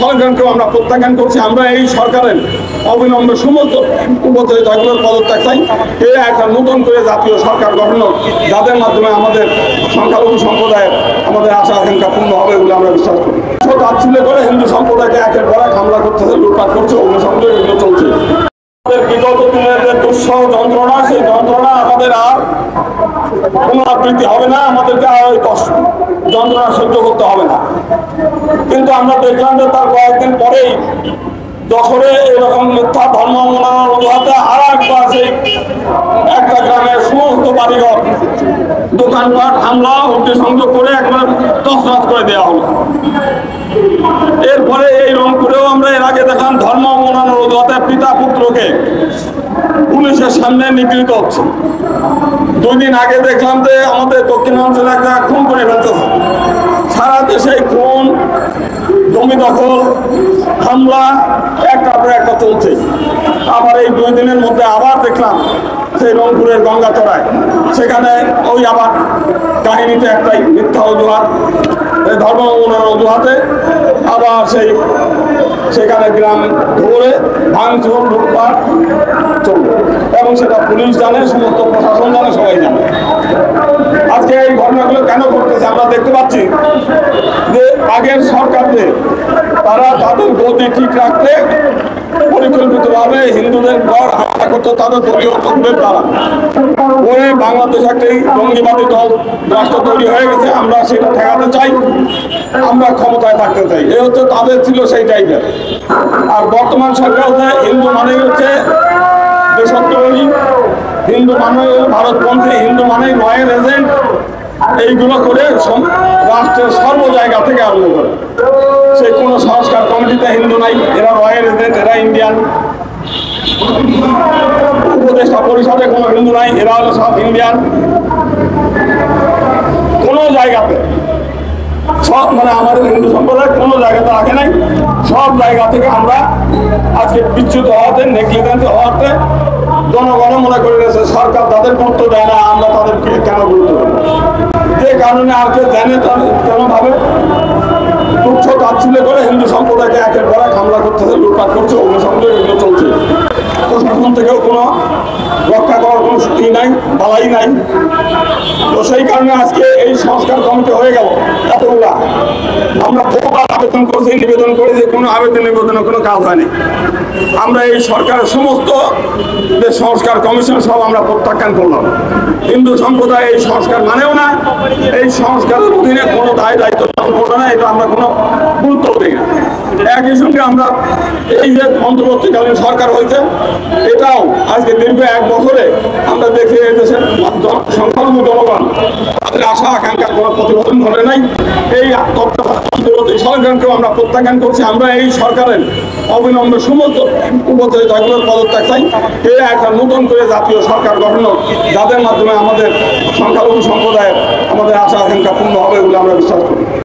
সরকারকেও আমরা প্রত্যাখ্যান করছি। আমরা এই সরকারের অবিলম্বে সমস্ত উপদেষ্টাগুলোর পদত্যাগ চাই। একটা নতুন করে জাতীয় সরকার গঠন, যাদের মাধ্যমে আমাদের সংখ্যালঘু সম্প্রদায়ের আমাদের আশা আকাঙ্ক্ষা পূর্ণ হবে বলে আমরা বিশ্বাস করি। তাচ্ছিল্য করে হিন্দু সম্প্রদায়কে একের পর এক হামলা করতেছে, লুটপাট করছে, অগ্নিসংযোগ এগুলো চলছে। বিগত দিনের যে দুঃসহ যন্ত্রণা, সেই যন্ত্রণা আমাদের আর পুনরাবৃত্তি হবে না, আমাদেরকে আর ওই যন্ত্রণা সহ্য করতে হবে না। কিন্তু আমরা দেখলাম যে তার কয়েকদিন পরেই যশোরে এরকম মিথ্যা ধর্ম মনানোর অজুহাতে আর একবার সেই একটা গ্রামের সমস্ত বাড়িঘর দোকানপাট হামলা অগ্নিসংযোগ করে একবার তছনছ করে দেওয়া হলো। এরপরে এই রংপুরেও আমরা এর আগে দেখলাম ধর্ম মনানোর অজুহাতে পিতা পুত্রকে পুলিশের সামনে নিগৃহীত হচ্ছে। 2 দিন আগে দেখলাম যে আমাদের দক্ষিণাঞ্চলে একটা খুন করে ফেলতেছে। সারা দেশে খুন, জমি দখল, হামলা একটার পর একটা চলছে। আবার এই 2 দিনের মধ্যে আবার দেখলাম সেই রংপুরের গঙ্গাচড়ায়, সেখানে ওই আবার কাহিনীতে একটাই মিথ্যা অজুহাত, ধর্ম মনানোর অজুহাতে আবার সেখানে গ্রাম ধরে ভাঙচুর লুটপাট চলবে, এবং সেটা পুলিশ জানে, সমস্ত প্রশাসন জানে, সবাই জানে। আজকে এই ঘটনাগুলো কেন ঘটতেছে আমরা দেখতে পাচ্ছি যে আগের সরকারকে তারা তাদের গতি ঠিক রাখতে পরিকল্পিতভাবে হিন্দুদের ঘর হামলা করতো তাদের দলীয় লোকদের দ্বারা। পরে বাংলাদেশ একটি জঙ্গিবাদী দল রাষ্ট্র তৈরি হয়ে গেছে, আমরা সেটা ঠেকাতে চাই, আমরা ক্ষমতায় থাকতে চাই, এ হচ্ছে তাদের ছিল সেই টাইপের। আর বর্তমান সরকার হচ্ছে হিন্দু মানেই হচ্ছে দেশদ্রোহী, হিন্দু মানে ভারতপন্থী, হিন্দু মানে রয়্যাল এজেন্ট, এইগুলো করে রাষ্ট্রের সর্ব জায়গা থেকে আরম্ভ করে। সেই কোনো সংস্কার কমিটিতে হিন্দু নাই, এরা রয়্যাল এজেন্ট, এরা ইন্ডিয়ান। উপদেষ্টা পরিষদে কোনো হিন্দু নাই, এরা হলো সব ইন্ডিয়ান। কোনো জায়গাতে সব মানে আমাদের হিন্দু সম্প্রদায় কোনো জায়গাতে রাখে নাই। সব জায়গা থেকে আমরা আজকে বিচ্যুত হওয়াতে, নেগলিজেন্স হওয়াতে জনগণ মনে করে রয়েছে সরকার তাদের গুরুত্ব দেয় না, আমরা তাদেরকে কেন গুরুত্ব দেব। যে কারণে আর কেউ জানে কেন ভাবে তুচ্ছ তাচ্ছিল্য করে হিন্দু সম্প্রদায়কে একের পর এক হামলা করতেছে, লুটপাট করছে, অগ্নিসংযোগ এগুলো চলছে। প্রশাসন থেকেও কোনো রক্ষা করার কোনো শক্তি নাই, বালাই নাই। তো সেই কারণে আজকে এই সংস্কার কমিটি হয়ে গেল এতগুলা। আমরা বহুবার আবেদন করছি, নিবেদন করি, যে কোনো আবেদন নিবেদনের কোনো কাজ হয়নি। আমরা এই সরকারের সমস্ত যে সংস্কার কমিশন সব আমরা প্রত্যাখ্যান করলাম। হিন্দু সম্প্রদায় এই সংস্কার মানেও না, এই সংস্কারের অধীনে কোনো দায়িত্ব পালন করবে না, এটা আমরা কোনো গুরুত্ব দিই না। একই সঙ্গে আমরা এই যে অন্তর্বর্তীকালীন সরকার হয়েছে, এটাও আজকে দীর্ঘ 1 বছরে আমরা দেখি এই দেশের সংখ্যালঘু জনগণ তাদের আশা আকাঙ্ক্ষার কোনো প্রতিফলন ঘটে নাই। এই সরকারকেও আমরা প্রত্যাখ্যান করছি। আমরা এই সরকারের অবিলম্বে সমস্ত উপদেষ্টাগুলোর পদত্যাগ চাই। একটা নতুন করে জাতীয় সরকার গঠন, যাদের মাধ্যমে আমাদের সংখ্যালঘু সম্প্রদায়ের আমাদের আশা আকাঙ্ক্ষা পূর্ণ হবে বলে আমরা বিশ্বাস করি।